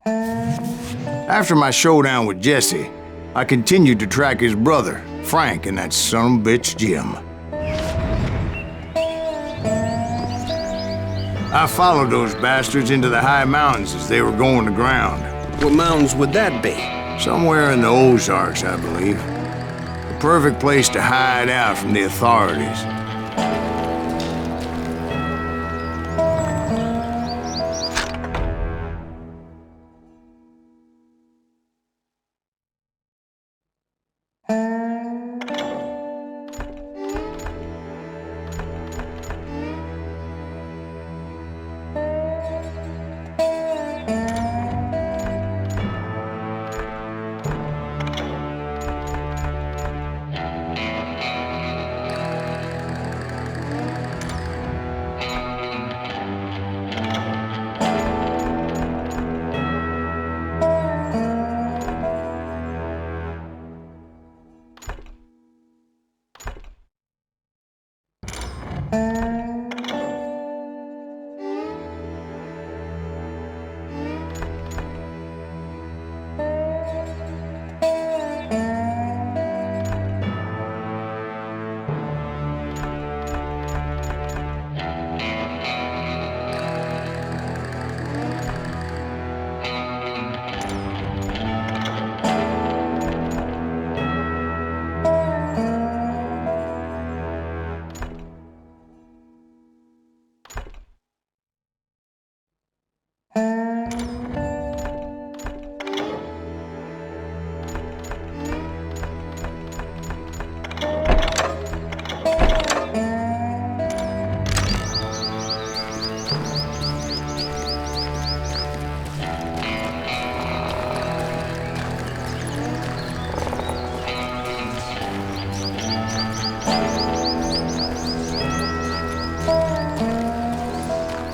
After my showdown with Jesse, I continued to track his brother, Frank, and that sumbitch Jim. I followed those bastards into the high mountains as they were going to ground. What mountains would that be? Somewhere in the Ozarks, I believe. The perfect place to hide out from the authorities.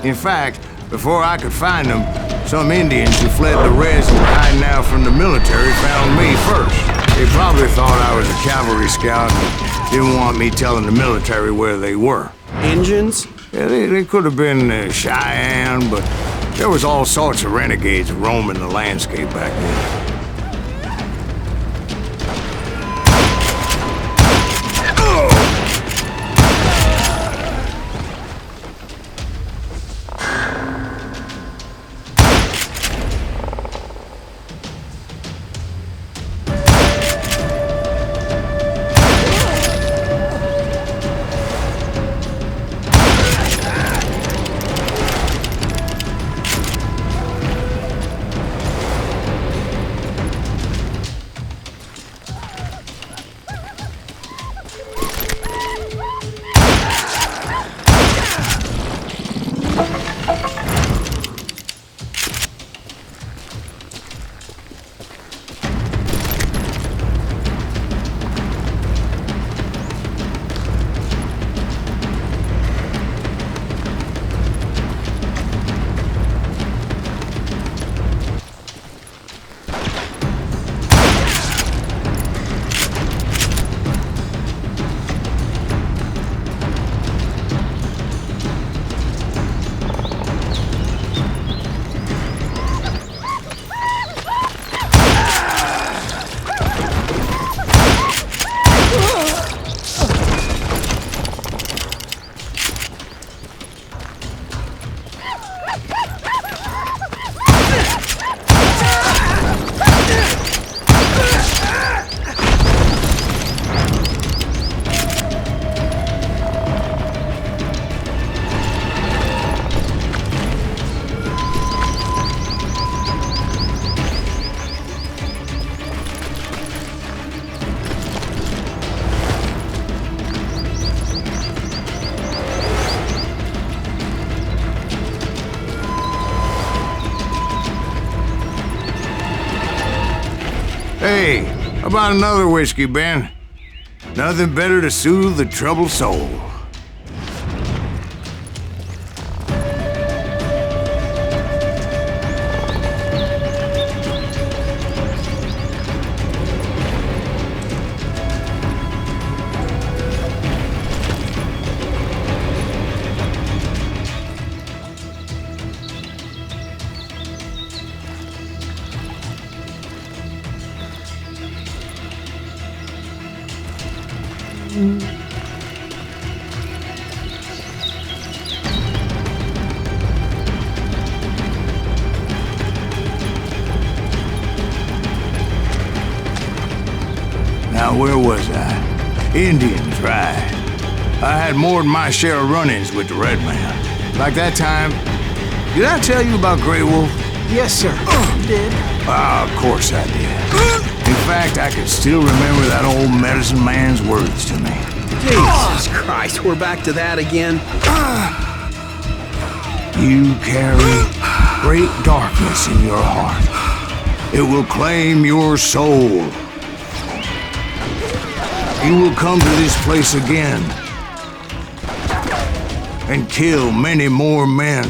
In fact, before I could find them, some Indians who fled the Reds and were hiding out from the military found me first. They probably thought I was a cavalry scout and didn't want me telling the military where they were. Indians? Yeah, they could have been Cheyenne, but there was all sorts of renegades roaming the landscape back then. Hey, how about another whiskey, Ben? Nothing better to soothe the troubled soul. Now, where was I? Indians, right. I had more than my share of run-ins with the Red Man. Like that time, did I tell you about Grey Wolf? Yes, sir. You did. Ah, of course I did. In fact, I can still remember that old medicine man's words to me. Jesus Christ, we're back to that again. You carry great darkness in your heart. It will claim your soul. You will come to this place again and kill many more men.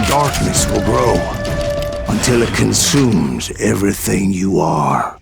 Darkness will grow until it consumes everything you are.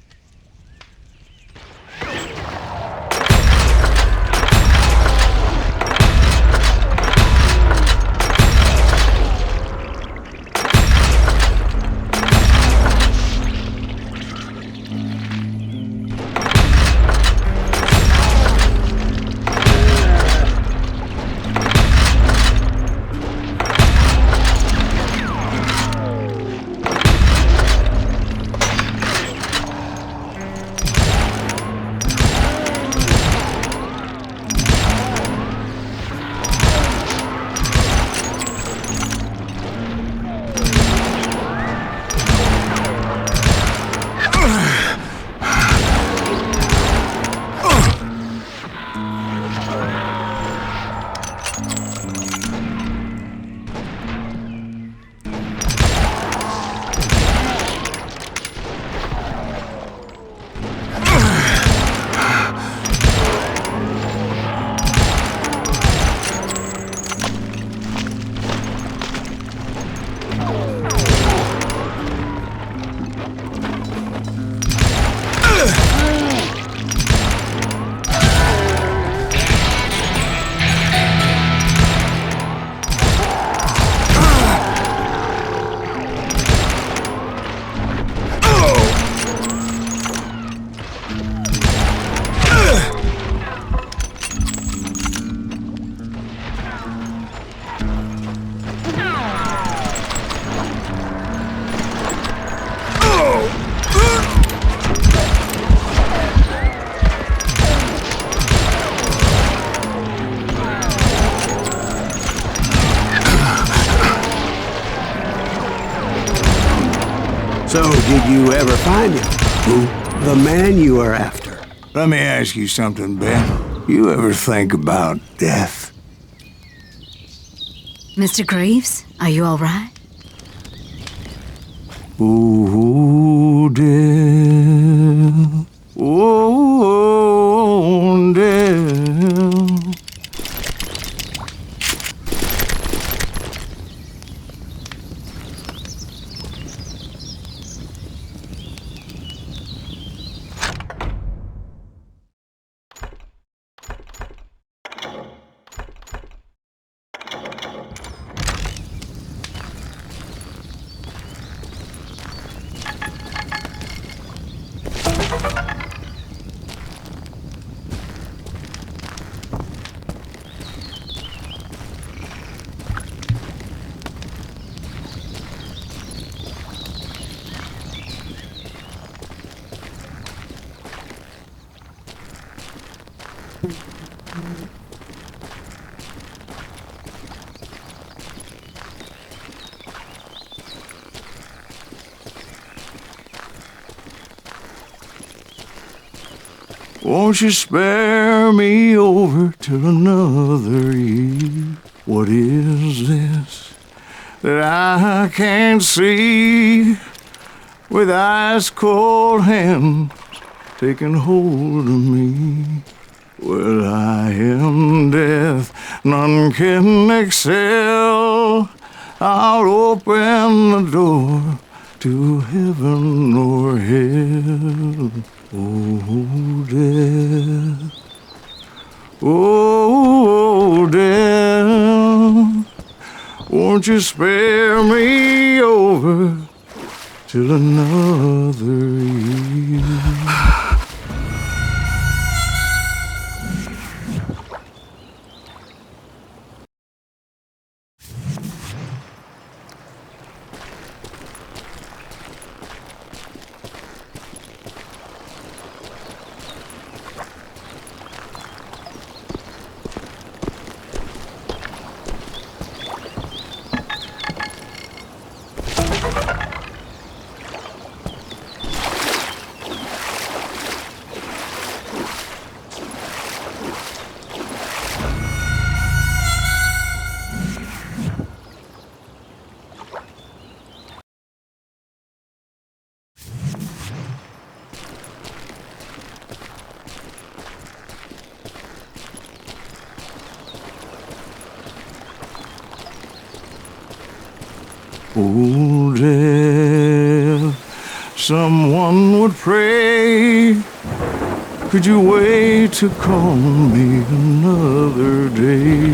So, did you ever find him? Who? The man you are after. Let me ask you something, Ben. You ever think about death? Mr. Greaves, are you all right? Ooh, death. Ooh, death. Won't you spare me over till another year? What is this that I can't see? With ice cold hands taking hold of me. Well, I am death, none can excel. I'll open the door to heaven or hell. Oh, death. Oh, death. Won't you spare me over till another year? Oh, death, someone would pray. Could you wait to call me another day?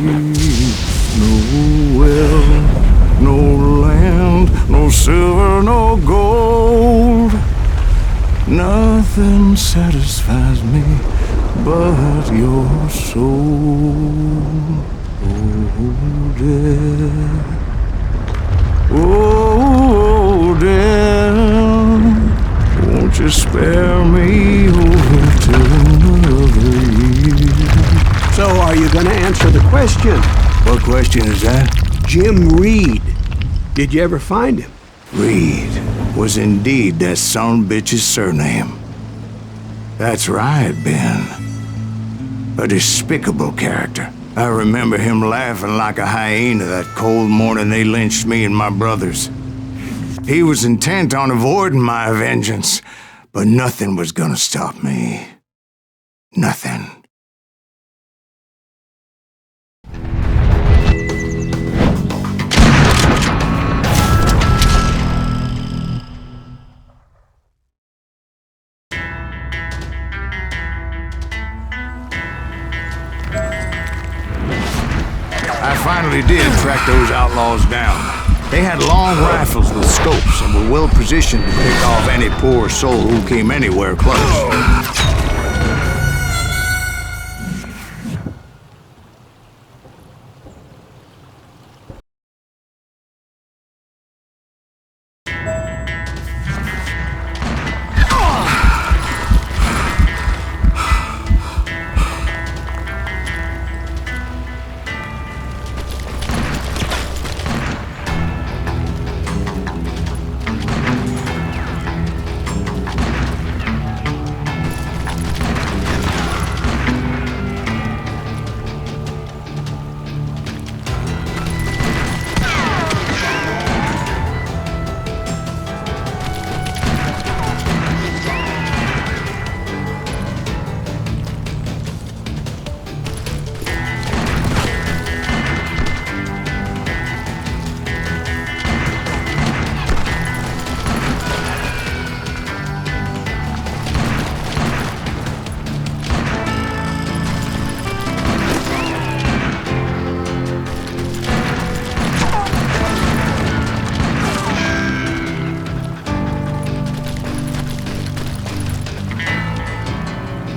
No wealth, no land, no silver, no gold. Nothing satisfies me but your soul. Oh, death. Oh, death, won't you spare me over till another year? So are you gonna answer the question? What question is that? Jim Reed. Did you ever find him? Reed was indeed that son of a bitch's surname. That's right, Ben. A despicable character. I remember him laughing like a hyena that cold morning they lynched me and my brothers. He was intent on avoiding my vengeance, but nothing was gonna stop me. Nothing. I finally did track those outlaws down. They had long rifles with scopes and were well positioned to pick off any poor soul who came anywhere close.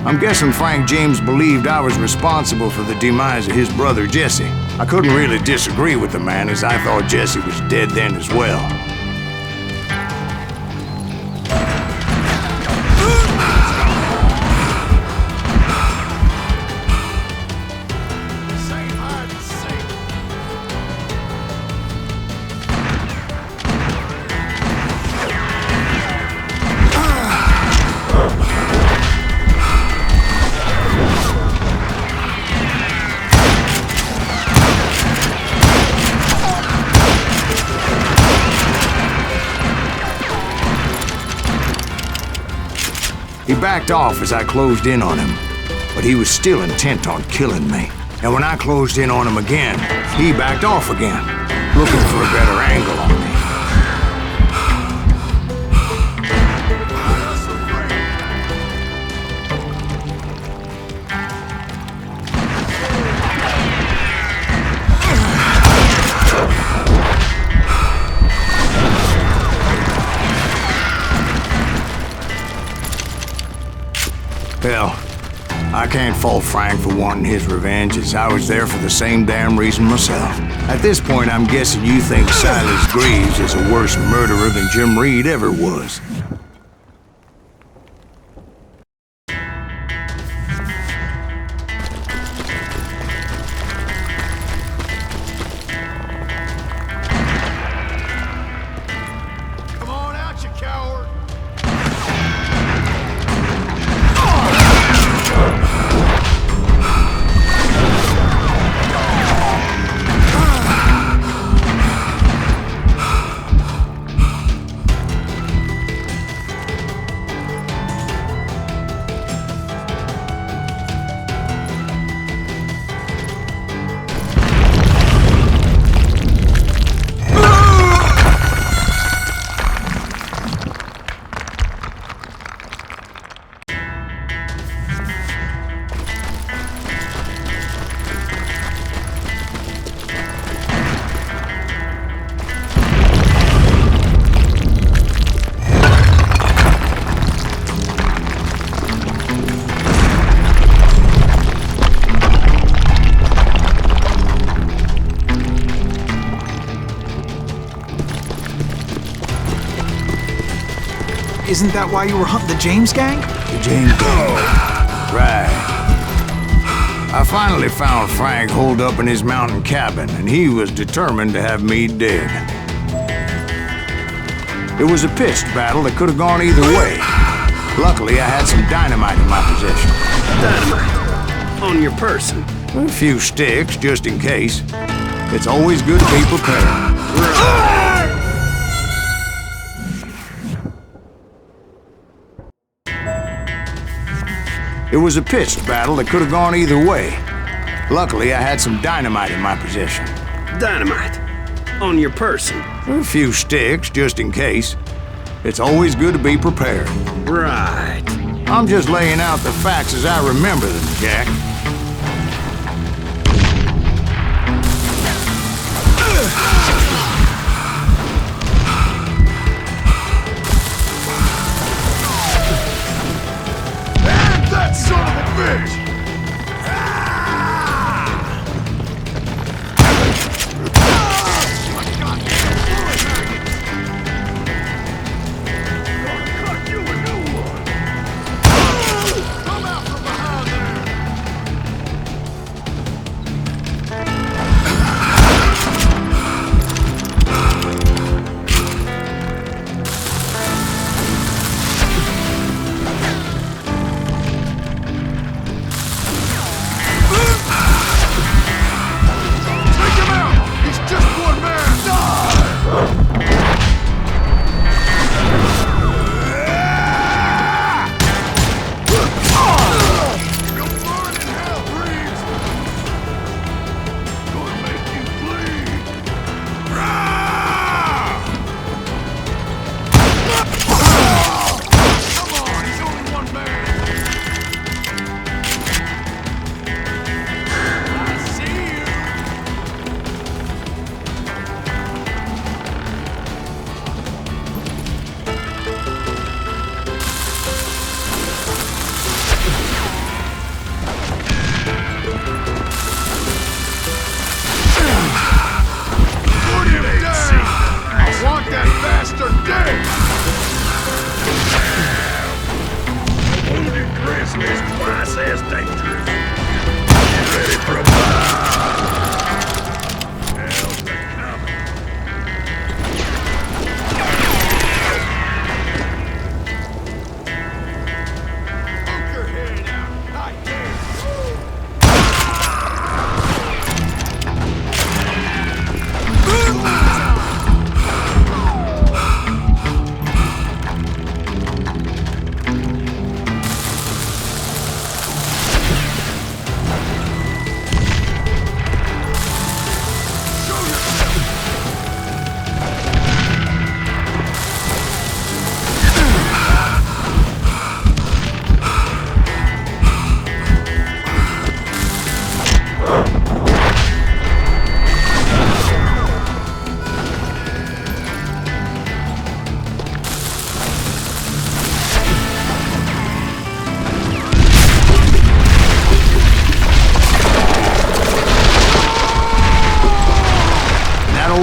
I'm guessing Frank James believed I was responsible for the demise of his brother Jesse. I couldn't really disagree with the man, as I thought Jesse was dead then as well. He backed off as I closed in on him, but he was still intent on killing me. And when I closed in on him again, he backed off again, looking for a better angle on me. Hell, I can't fault Frank for wanting his revenge, as I was there for the same damn reason myself. At this point, I'm guessing you think Silas Greaves is a worse murderer than Jim Reed ever was. Come on out, you coward! Isn't that why you were hunting the James gang? The James gang. Right. I finally found Frank holed up in his mountain cabin, and he was determined to have me dead. It was a pitched battle that could have gone either way. Luckily, I had some dynamite in my possession. Dynamite. On your person. A few sticks, just in case. It's always good to be prepared. It was a pitched battle that could have gone either way. Luckily, I had some dynamite in my possession. Dynamite. On your person. A few sticks, just in case. It's always good to be prepared. Right. I'm just laying out the facts as I remember them, Jack. That son of a bitch!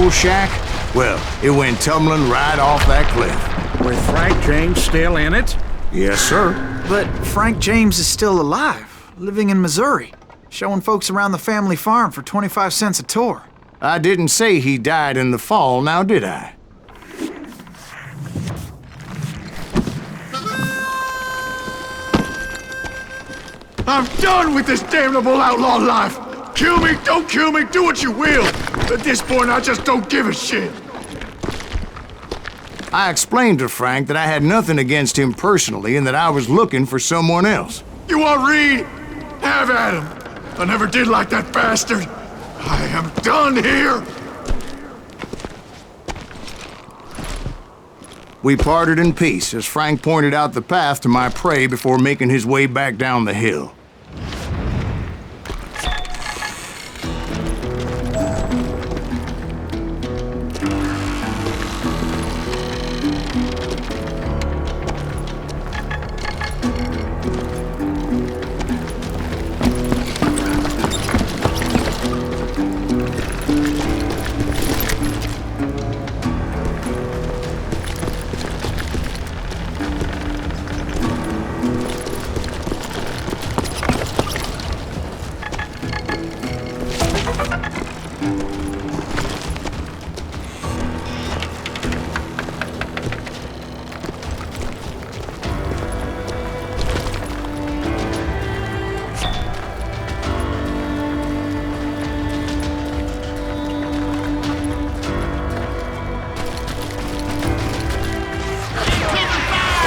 old shack, well, it went tumbling right off that cliff. With Frank James still in it? Yes, sir. But Frank James is still alive, living in Missouri, showing folks around the family farm for 25 cents a tour. I didn't say he died in the fall, now did I? I'm done with this damnable outlaw life! Kill me, don't kill me, do what you will! At this point, I just don't give a shit! I explained to Frank that I had nothing against him personally and that I was looking for someone else. You want Reed? Have at him! I never did like that bastard! I am done here! We parted in peace as Frank pointed out the path to my prey before making his way back down the hill.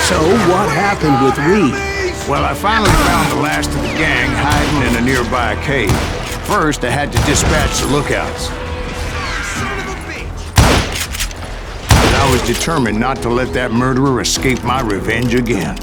So what happened with Reed? Well, I finally found the last of the gang hiding in a nearby cave. First, I had to dispatch the lookouts. But I was determined not to let that murderer escape my revenge again.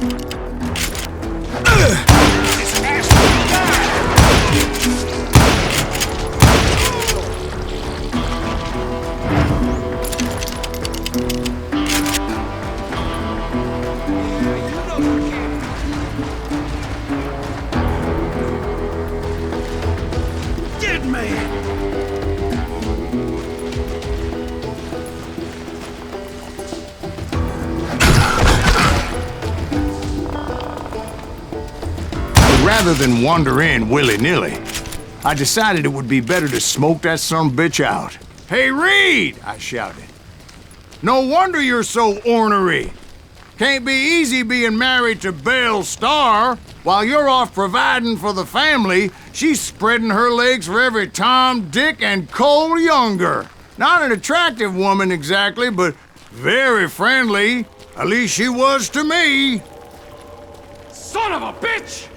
Rather than wander in willy-nilly, I decided it would be better to smoke that sumbitch out. "Hey, Reed!" I shouted. "No wonder you're so ornery. Can't be easy being married to Belle Starr. While you're off providing for the family, she's spreading her legs for every Tom, Dick, and Cole Younger. Not an attractive woman exactly, but very friendly. At least she was to me." Son of a bitch!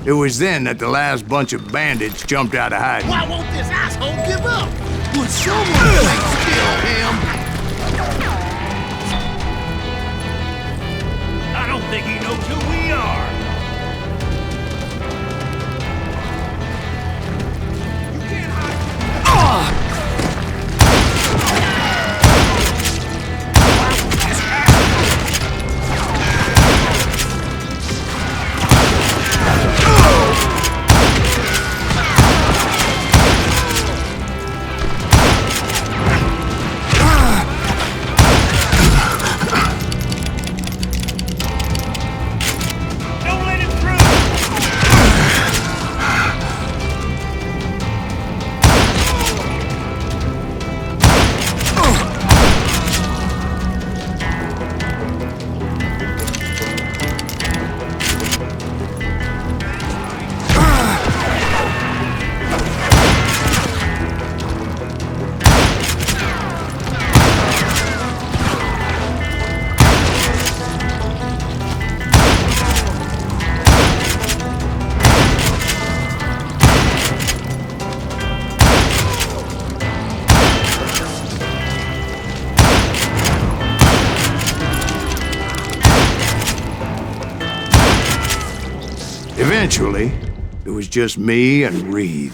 It was then that the last bunch of bandits jumped out of hiding. Why won't this asshole give up? Would someone please kill him? I don't think he knows who we are. You can't hide. Eventually, it was just me and Reed.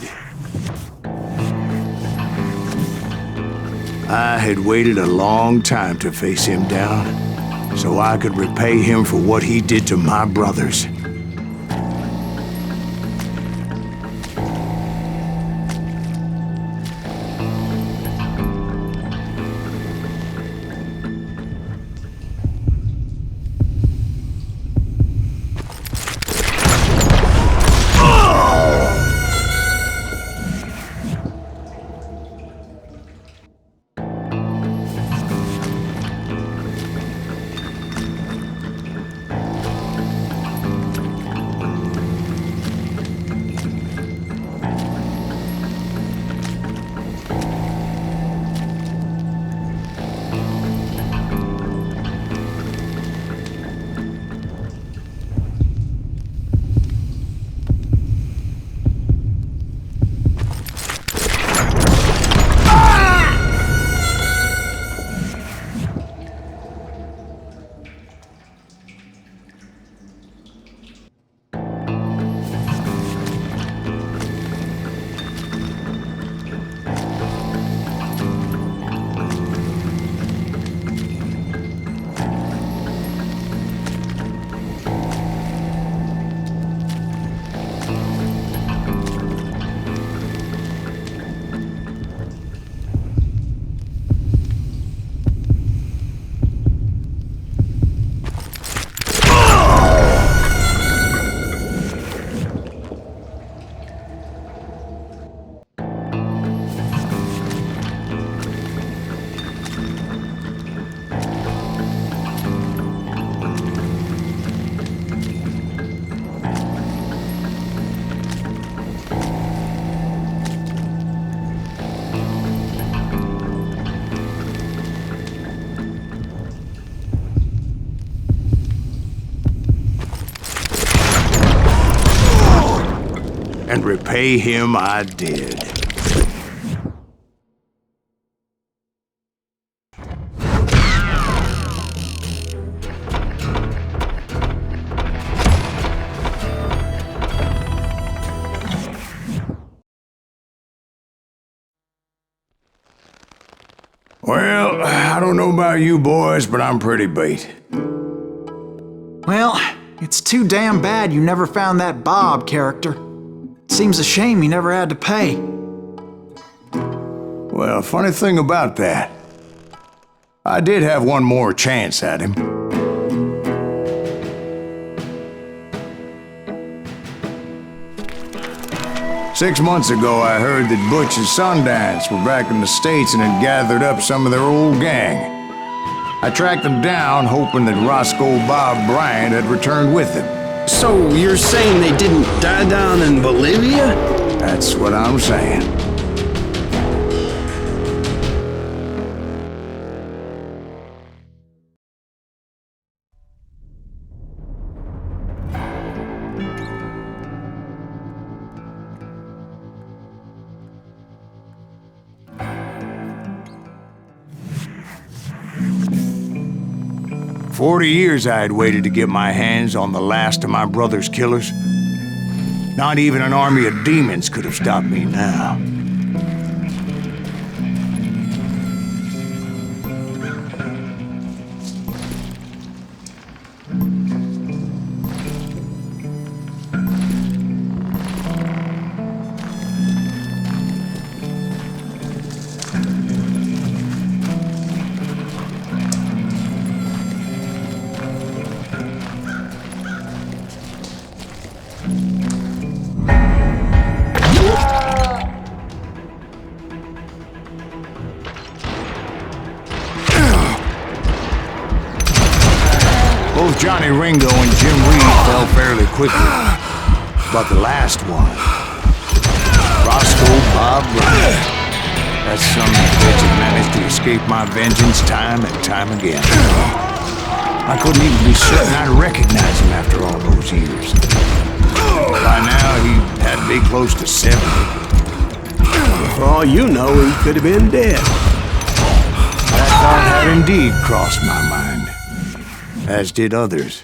I had waited a long time to face him down, so I could repay him for what he did to my brothers. And repay him I did. Well, I don't know about you boys, but I'm pretty beat. Well, it's too damn bad you never found that Bob character. Seems a shame he never had to pay. Well, funny thing about that, I did have one more chance at him. Six months ago, I heard that Butch and Sundance were back in the States and had gathered up some of their old gang. I tracked them down, hoping that Roscoe Bob Bryant had returned with them. So you're saying they didn't die down in Bolivia? That's what I'm saying. "40 years I had waited to get my hands on the last of my brother's killers. Not even an army of demons could have stopped me now. Both Johnny Ringo and Jim Reed fell fairly quickly, but the last one, Roscoe Bob Bryant, that son of a bitch had managed to escape my vengeance time and time again. I couldn't even be certain I'd recognize him after all those years. By now, he had to be close to 70. For all you know, he could have been dead. That thought had indeed crossed my mind, as did others.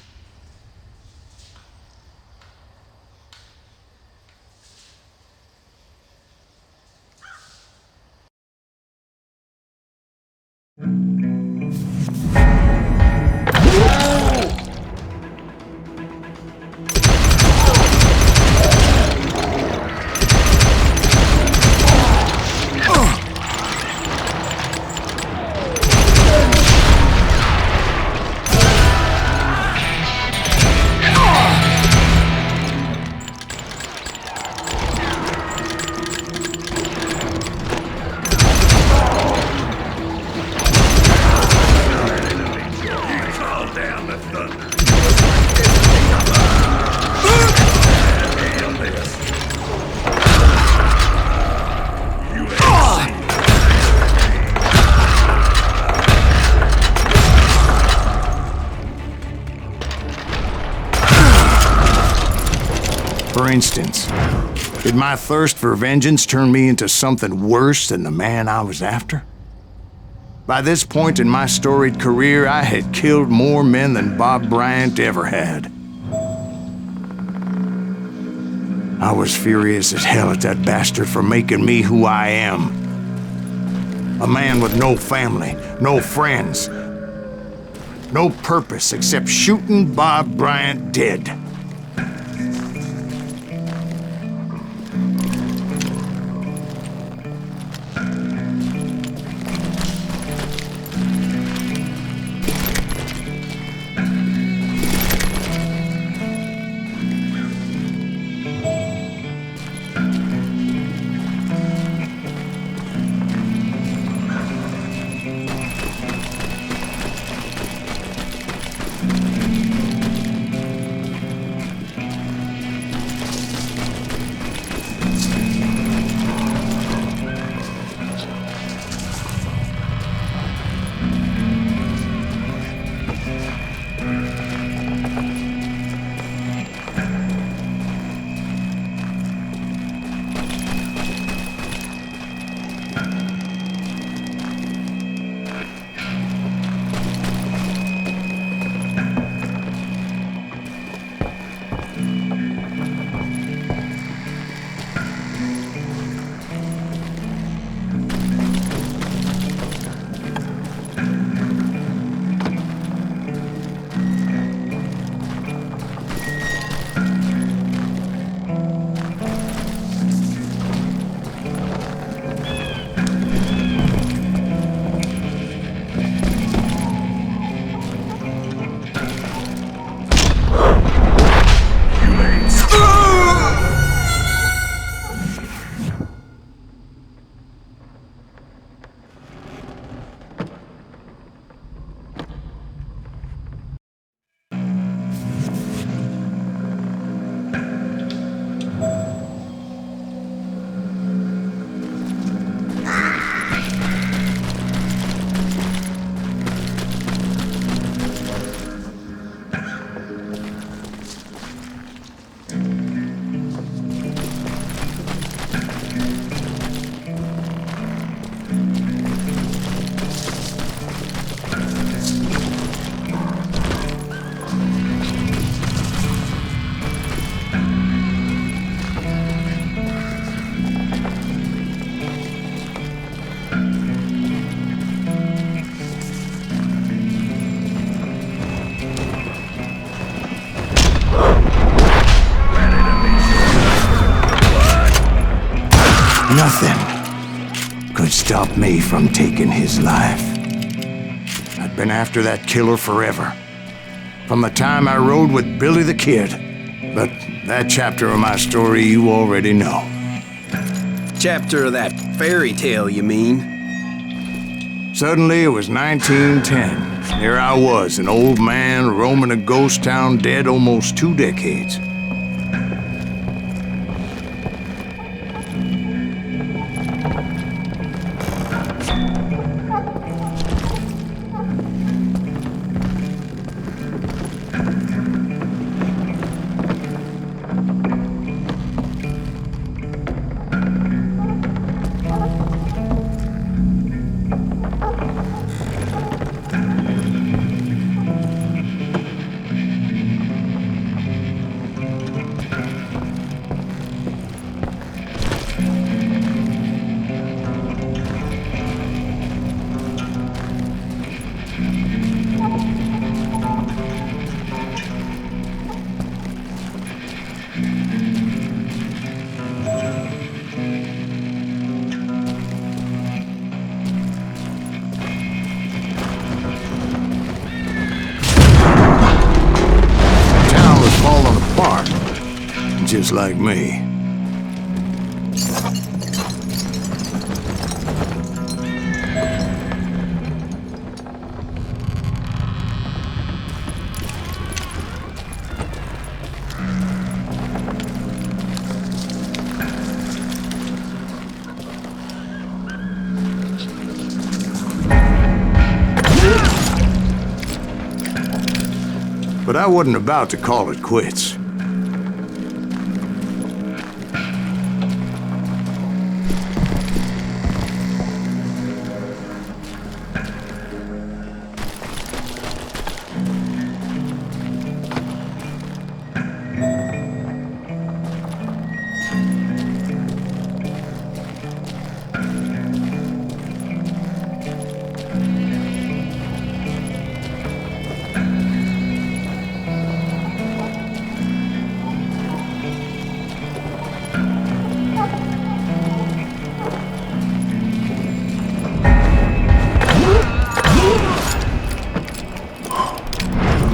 For instance, did my thirst for vengeance turn me into something worse than the man I was after? By this point in my storied career, I had killed more men than Bob Bryant ever had. I was furious as hell at that bastard for making me who I am. A man with no family, no friends, no purpose except shooting Bob Bryant dead. Nothing could stop me from taking his life. I'd been after that killer forever, from the time I rode with Billy the Kid. But that chapter of my story you already know. Chapter of that fairy tale, you mean? Suddenly it was 1910. Here I was, an old man roaming a ghost town dead almost 2 decades. Just like me. But I wasn't about to call it quits.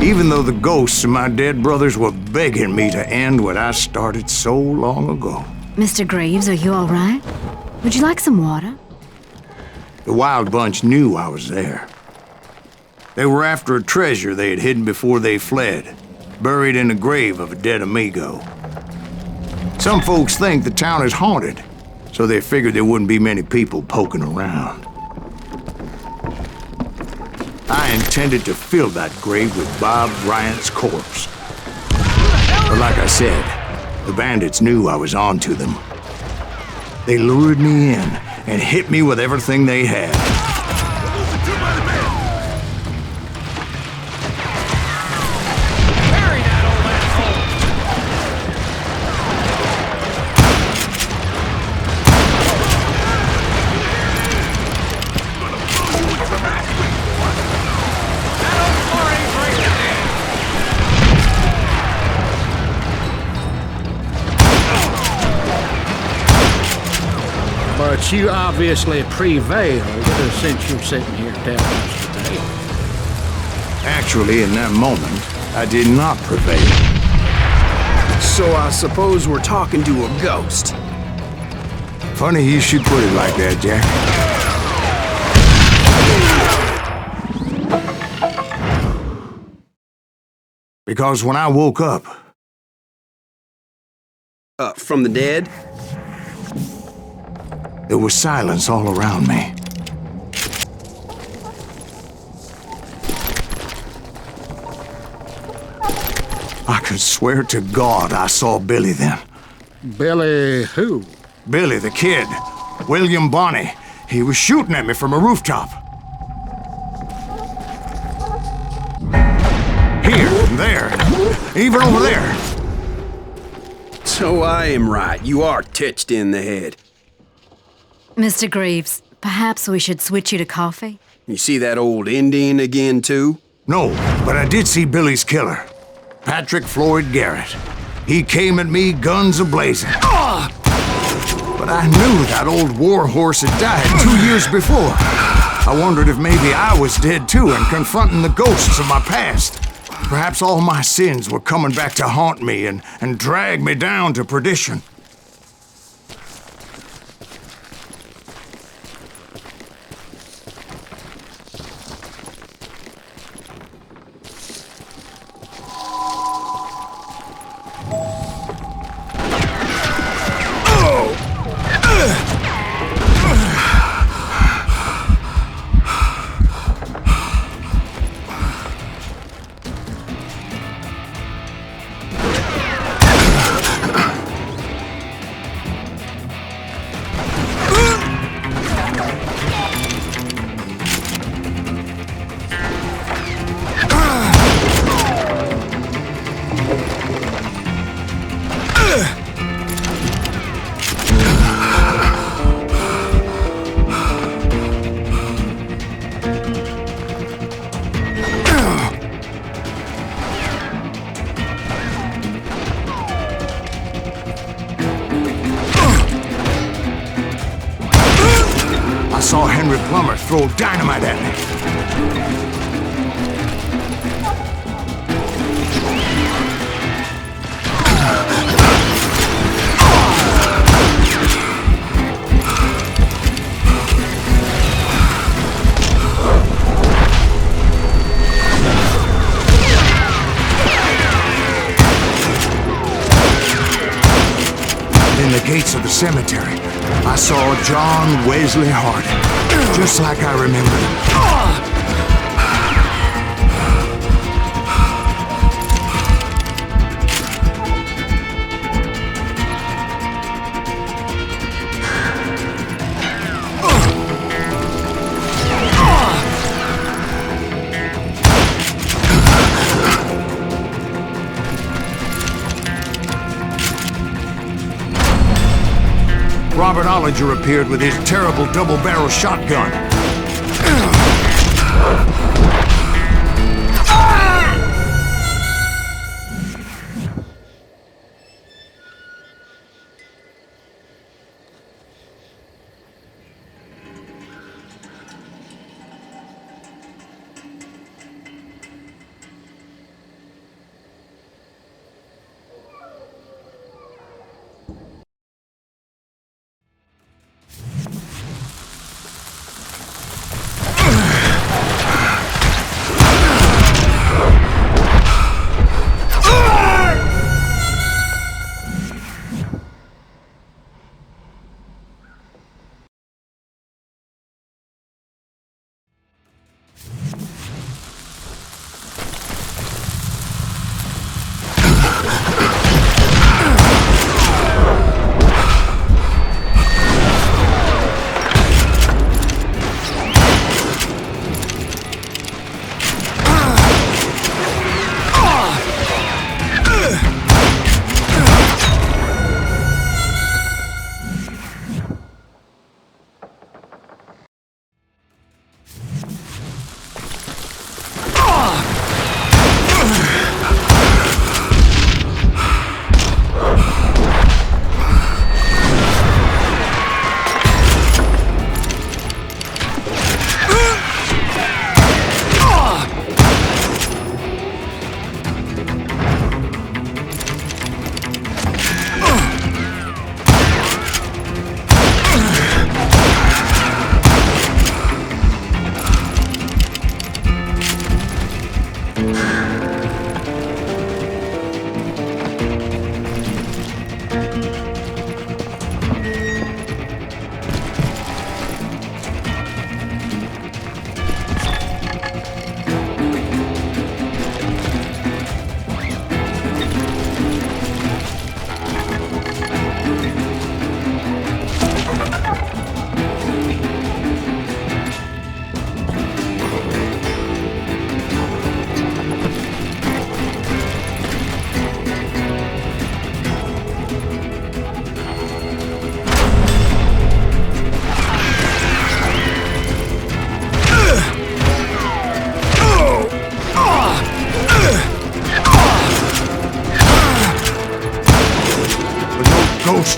even though the ghosts of my dead brothers were begging me to end what I started so long ago. Mr. Graves, are you all right? Would you like some water? The Wild Bunch knew I was there. They were after a treasure they had hidden before they fled, buried in the grave of a dead amigo. Some folks think the town is haunted, so they figured there wouldn't be many people poking around. I intended to fill that grave with Bob Bryant's corpse. But like I said, the bandits knew I was on to them. They lured me in and hit me with everything they had. But you obviously prevailed since you're sitting here telling us today. Actually, in that moment, I did not prevail. So I suppose we're talking to a ghost. Funny you should put it like that, Jack. Because when I woke up... From the dead? There was silence all around me. I could swear to God I saw Billy then. Billy who? Billy, the kid. William Bonney. He was shooting at me from a rooftop. Here, and there, even over there. So I am right. You are touched in the head. Mr. Graves, perhaps we should switch you to coffee? You see that old Indian again, too? No, but I did see Billy's killer. Patrick Floyd Garrett. He came at me guns a-blazing. But I knew that old war horse had died 2 years before. I wondered if maybe I was dead too and confronting the ghosts of my past. Perhaps all my sins were coming back to haunt me and drag me down to perdition. I saw Henry Plummer throw dynamite at me. In the gates of the cemetery, I saw John Wesley Harding, just like I remembered him. Robert Ollinger appeared with his terrible double-barrel shotgun.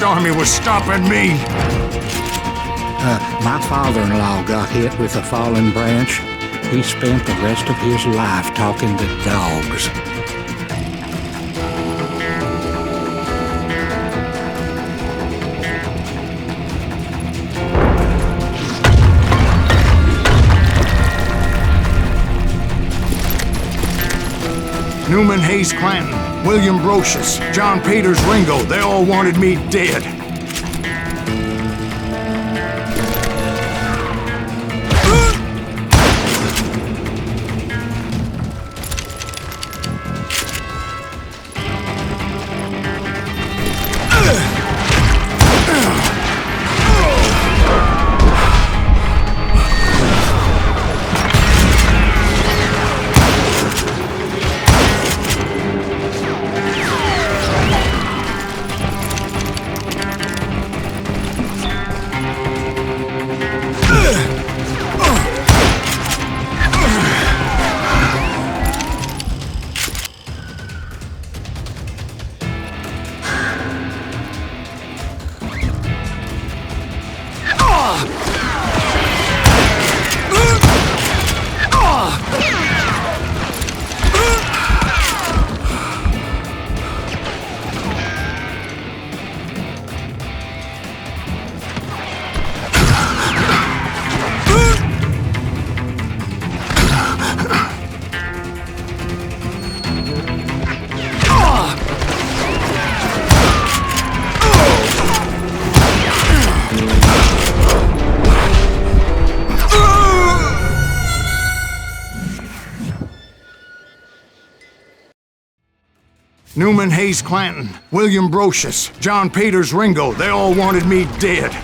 First Army was stopping me. My father-in-law got hit with a fallen branch. He spent the rest of his life talking to dogs. Newman Hayes Clanton, William Brocious, John Peters Ringo, they all wanted me dead. Newman Hayes Clanton, William Brocious, John Peters Ringo, they all wanted me dead.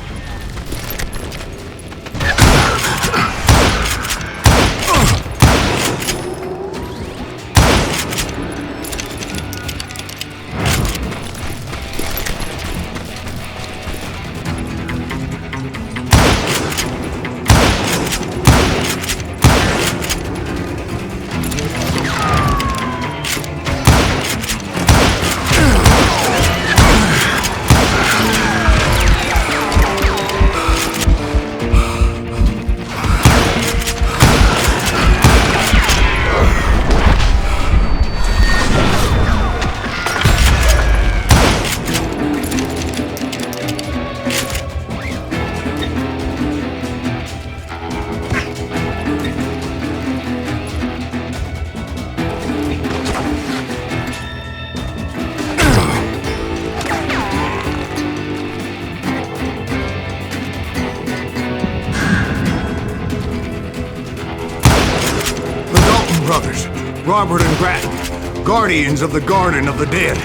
Brothers, Robert and Grattan, guardians of the Garden of the Dead.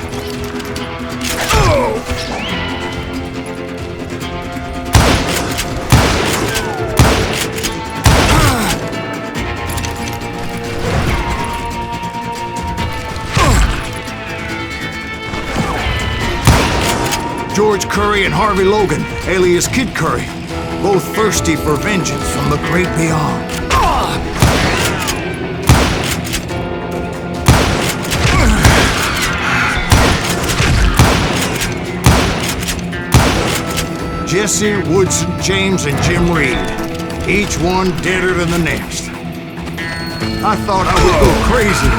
George Curry and Harvey Logan, alias Kid Curry, both thirsty for vengeance from the great beyond. Jesse, Woodson, James, and Jim Reed. Each one deader than the next. I thought I would go crazy.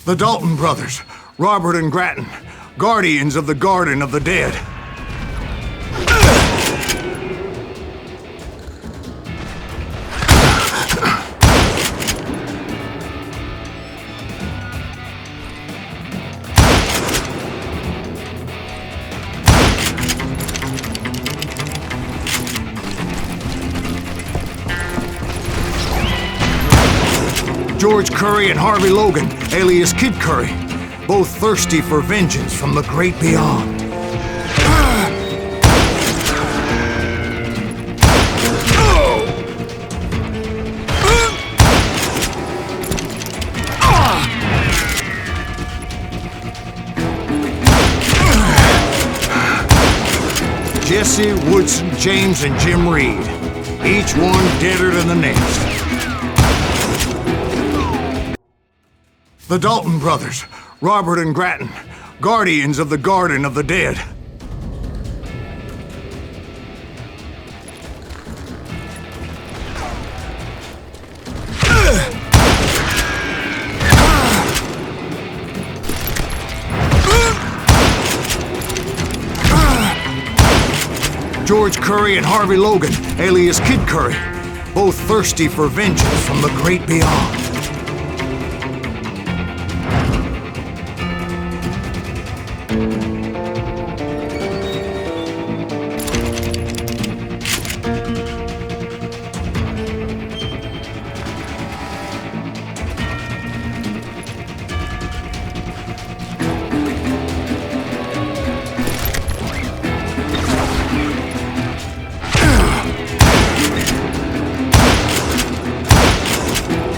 The Dalton brothers, Robert and Grattan, guardians of the Garden of the Dead. George Curry and Harvey Logan, alias Kid Curry, both thirsty for vengeance from the great beyond. Jesse, Woodson, James, and Jim Reed, each one deader than the next. The Dalton brothers, Robert and Grattan, guardians of the Garden of the Dead. George Curry and Harvey Logan, alias Kid Curry, both thirsty for vengeance from the great beyond.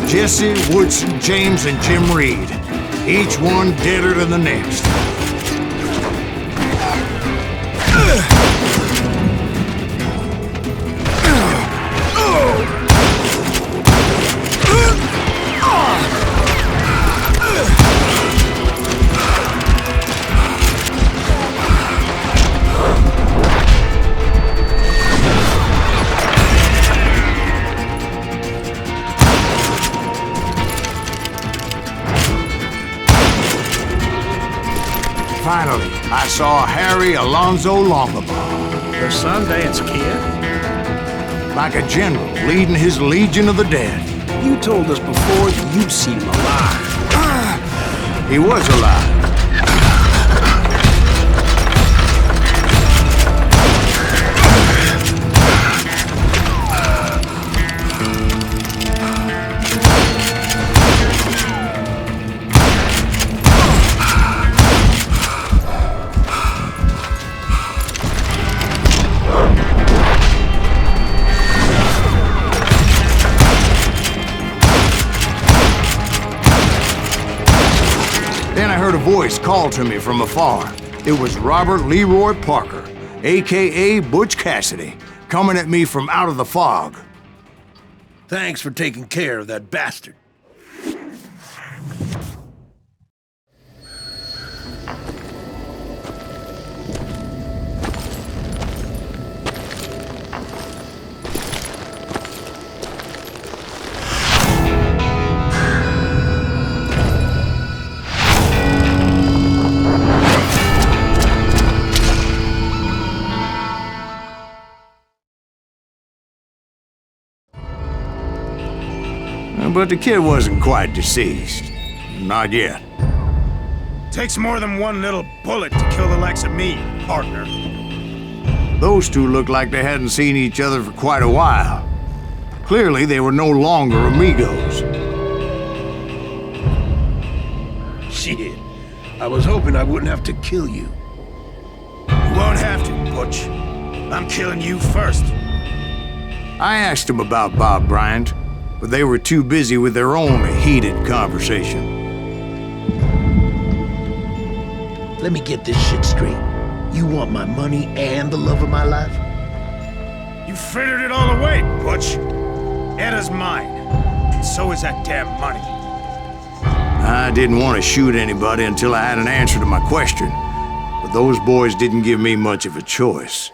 Jesse, Woodson, James, and Jim Reed. Each one deader than the next. Finally, I saw Harry Alonzo Longabaugh. The Sundance Kid? Like a general leading his legion of the dead. You told us before that you'd seen him alive. He was alive. Then I heard a voice call to me from afar. It was Robert Leroy Parker, a.k.a. Butch Cassidy, coming at me from out of the fog. Thanks for taking care of that bastard. But the kid wasn't quite deceased. Not yet. Takes more than one little bullet to kill the likes of me, partner. Those two looked like they hadn't seen each other for quite a while. Clearly, they were no longer amigos. Shit. I was hoping I wouldn't have to kill you. You won't have to, Butch. I'm killing you first. I asked them about Bob Bryant, but they were too busy with their own heated conversation. Let me get this shit straight. You want my money and the love of my life? You frittered it all away, Butch. Etta's mine. And so is that damn money. I didn't want to shoot anybody until I had an answer to my question, but those boys didn't give me much of a choice.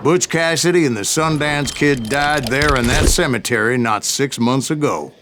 Butch Cassidy and the Sundance Kid died there in that cemetery not 6 months ago.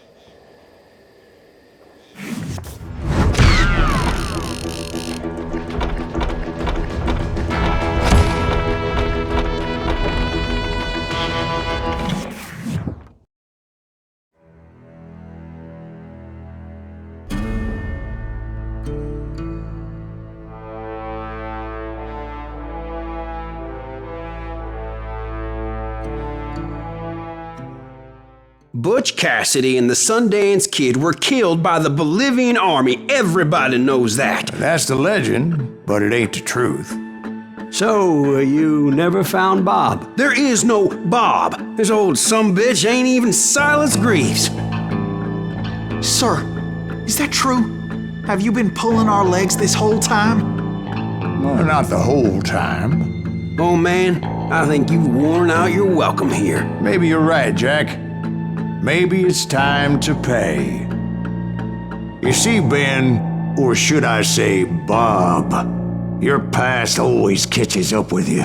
Butch Cassidy and the Sundance Kid were killed by the Bolivian army. Everybody knows that. That's the legend, but it ain't the truth. So, you never found Bob? There is no Bob. This old sumbitch ain't even Silas Greaves. Sir, is that true? Have you been pulling our legs this whole time? Well, not the whole time. Oh man, I think you've worn out your welcome here. Maybe you're right, Jack. Maybe it's time to pay. You see, Ben, or should I say Bob, your past always catches up with you.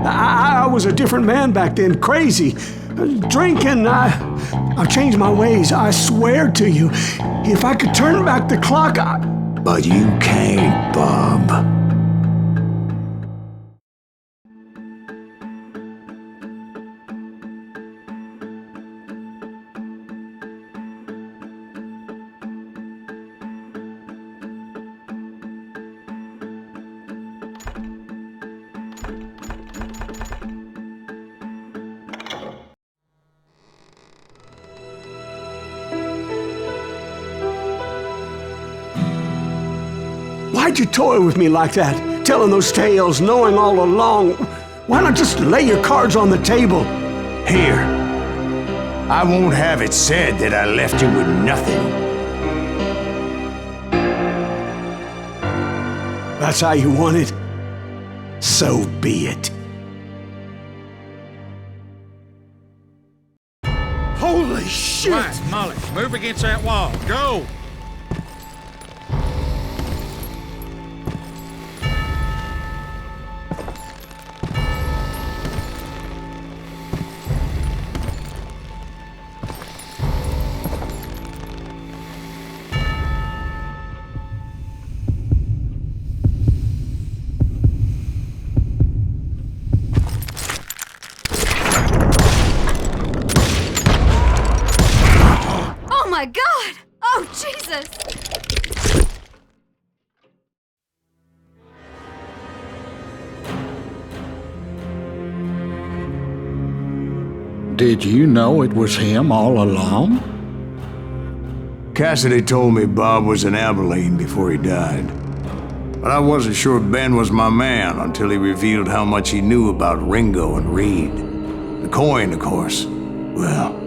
I was a different man back then, crazy. Drinking, I've changed my ways, I swear to you. If I could turn back the clock, But you can't, Bob. Why'd you toy with me like that? Telling those tales, knowing all along. Why not just lay your cards on the table? Here. I won't have it said that I left you with nothing. That's how you want it? So be it. Holy shit! Right, Molly, move against that wall. Go! Oh my God! Oh, Jesus! Did you know it was him all along? Cassidy told me Bob was in Abilene before he died. But I wasn't sure Ben was my man until he revealed how much he knew about Ringo and Reed. The coin, of course. Well,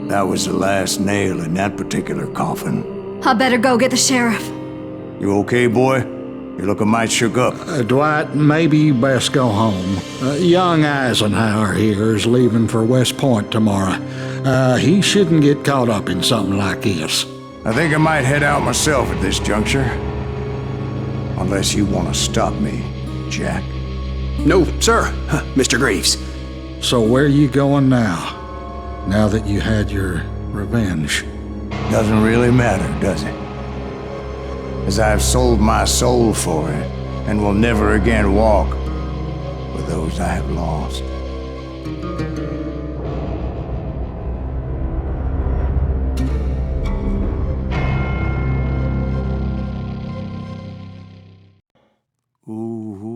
that was the last nail in that particular coffin. I better go get the sheriff. You okay, boy? You're looking mighty shook up. Dwight, maybe you best go home. Young Eisenhower here is leaving for West Point tomorrow. He shouldn't get caught up in something like this. I think I might head out myself at this juncture. Unless you want to stop me, Jack. No, sir, Mr. Greaves. So where are you going now? Now that you had your revenge? Doesn't really matter, does it? As I've sold my soul for it, and will never again walk with those I have lost. Ooh.